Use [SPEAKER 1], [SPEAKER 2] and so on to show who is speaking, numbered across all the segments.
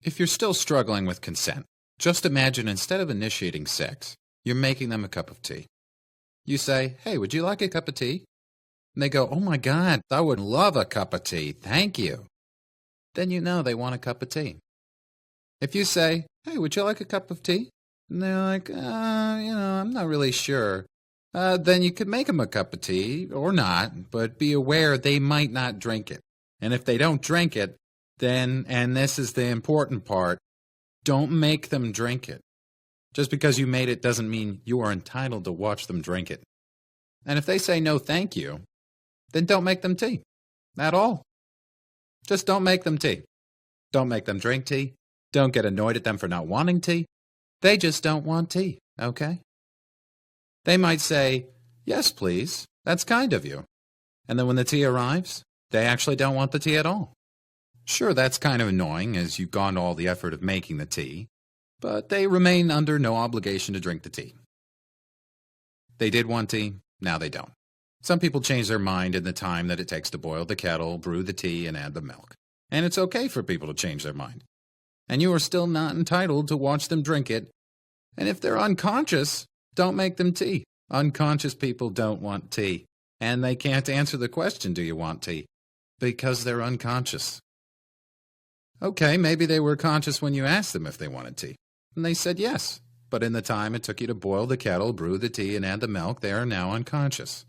[SPEAKER 1] If you're still struggling with consent, just imagine instead of initiating sex, you're making them a cup of tea. You say, "Hey, would you like a cup of tea?" And they go, "Oh my God, I would love a cup of tea, thank you." Then you know they want a cup of tea. If you say, "Hey, would you like a cup of tea?" And they're like, I'm not really sure. Then you could make them a cup of tea, or not, but be aware they might not drink it. And if they don't drink it, then, and this is the important part, don't make them drink it. Just because you made it doesn't mean you are entitled to watch them drink it. And if they say no thank you, then don't make them tea. At all. Just don't make them tea. Don't make them drink tea. Don't get annoyed at them for not wanting tea. They just don't want tea, okay? They might say, "Yes, please. That's kind of you." And then when the tea arrives, they actually don't want the tea at all. Sure, that's kind of annoying as you've gone to all the effort of making the tea, but they remain under no obligation to drink the tea. They did want tea, now they don't. Some people change their mind in the time that it takes to boil the kettle, brew the tea, and add the milk. And it's okay for people to change their mind. And you are still not entitled to watch them drink it. And if they're unconscious, don't make them tea. Unconscious people don't want tea. And they can't answer the question, "Do you want tea?" because they're unconscious. Okay, maybe they were conscious when you asked them if they wanted tea. And they said yes. But in the time it took you to boil the kettle, brew the tea, and add the milk, they are now unconscious.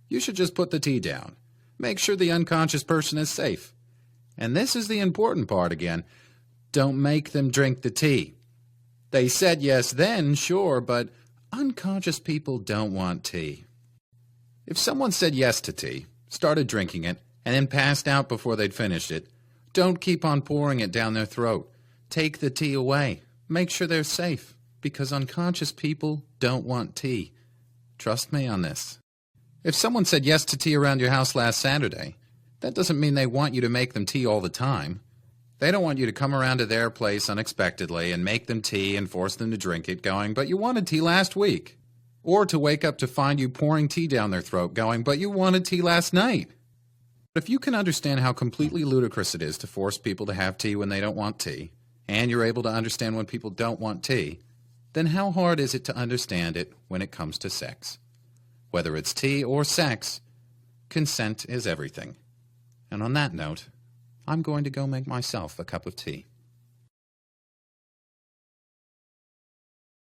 [SPEAKER 1] You should just put the tea down. Make sure the unconscious person is safe. And this is the important part again. Don't make them drink the tea. They said yes then, sure, but unconscious people don't want tea. If someone said yes to tea, started drinking it, and then passed out before they'd finished it, don't keep on pouring it down their throat. Take the tea away. Make sure they're safe, because unconscious people don't want tea. Trust me on this. If someone said yes to tea around your house last Saturday, that doesn't mean they want you to make them tea all the time. They don't want you to come around to their place unexpectedly and make them tea and force them to drink it going, "But you wanted tea last week." Or to wake up to find you pouring tea down their throat going, "But you wanted tea last night." If you can understand how completely ludicrous it is to force people to have tea when they don't want tea, and you're able to understand when people don't want tea, then how hard is it to understand it when it comes to sex? Whether it's tea or sex, consent is everything. And on that note, I'm going to go make myself a cup of tea.